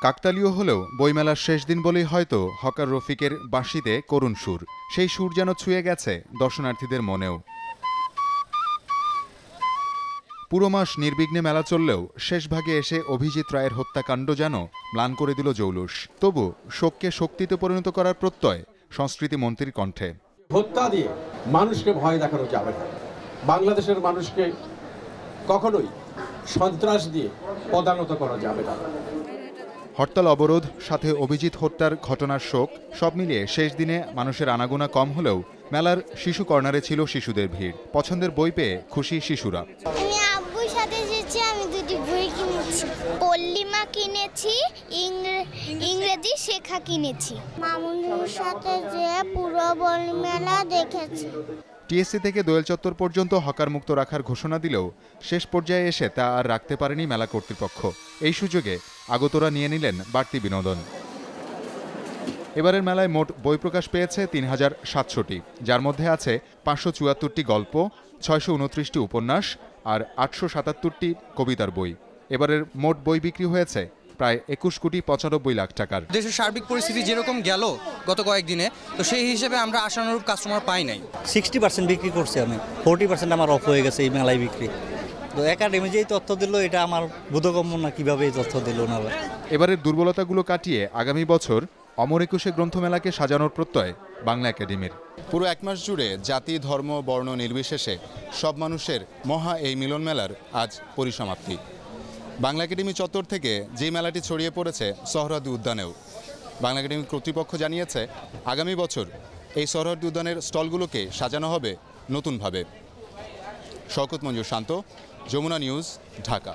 কাকতালীয় হলেও বইমেলার শেষ দিন বলেই হয়তো হকার রফিকের বাঁশিতে করুণ সুর। সেই সুর যেন ছুঁয়ে গেছে দর্শনার্থীদের মনেও। পুরো মাস নির্বিঘ্নে মেলা চললেও শেষ ভাগে এসে অভিজিৎ রায়ের হত্যাকাণ্ড যেন ম্লান করে দিল জৌলুস। তবু শোককে শক্তিতে পরিণত করার প্রত্যয় সংস্কৃতি মন্ত্রীর কণ্ঠে। হত্যা দিয়ে মানুষকে ভয় দেখানো যাবে না। বাংলাদেশের মানুষকে কখনোই সন্ত্রাস দিয়ে পদানত করা যাবে না। হরতাল অবরোধ, সাথে অভিজিৎ হত্যার ঘটনার শোক, সব মিলিয়ে শেষ দিনে মানুষের আনাগোনা কম হলেও মেলার শিশু কর্নারে ছিল শিশুদের ভিড়। পছন্দের বই পেয়ে খুশি শিশুরা। আমি আব্বুর সাথে এসেছি, আমি দুটি বই কিনেছি। পল্লিমা কিনেছি, ইংরেজি শেখা কিনেছি। মামুনুর সাথে যে পুরো বই মেলা দেখেছি। টিএসসি থেকে দোয়েল চত্বর পর্যন্ত হকার মুক্ত রাখার ঘোষণা দিলেও শেষ পর্যায়ে এসে তা আর রাখতে পারেনি মেলা কর্তৃপক্ষ। এই সুযোগে আগতরা নিয়ে নিলেন বাড়তি বিনোদন। এবারের মেলায় মোট বই প্রকাশ পেয়েছে ৩,৭০০টি, যার মধ্যে আছে ৫৭৪টি গল্প, ৬২৯টি উপন্যাস আর ৮৭৭টি কবিতার বই। এবারের মোট বই বিক্রি হয়েছে প্রায় ২১,৯৫,লাখ টাকার। দেশের সার্বিক পরিস্থিতি যেরকম গেল গত কয়েকদিনে, তো সেই হিসেবে আমরা আশানুরূপ কাস্টমার পাই নাই। 60% বিক্রি করছি আমি, 40% আমার অফ হয়ে গেছে এই মেলায় বিক্রি। তো একাডেমি যেই তথ্য দিল, এটা আমার বোধগম্য না, কিভাবে এই তথ্য দিল না। এবারের দুর্বলতাগুলো কাটিয়ে আগামী বছর অমর একুশে গ্রন্থমেলাকে সাজানোর প্রত্যয় বাংলা একাডেমির। পুরো এক মাস জুড়ে জাতি, ধর্ম, বর্ণ নির্বিশেষে সব মানুষের মহা এই মিলন মেলার আজ পরিসমাপ্তি। বাংলা একাডেমি চত্বর থেকে যে মেলাটি ছড়িয়ে পড়েছে সোহরাওয়ার্দী উদ্যানেও। বাংলা একাডেমি কর্তৃপক্ষ জানিয়েছে আগামী বছর এই সোহরাওয়ার্দী উদ্যানের স্টলগুলোকে সাজানো হবে নতুনভাবে। শওকত মঞ্জুর শান্ত, যমুনা নিউজ, ঢাকা।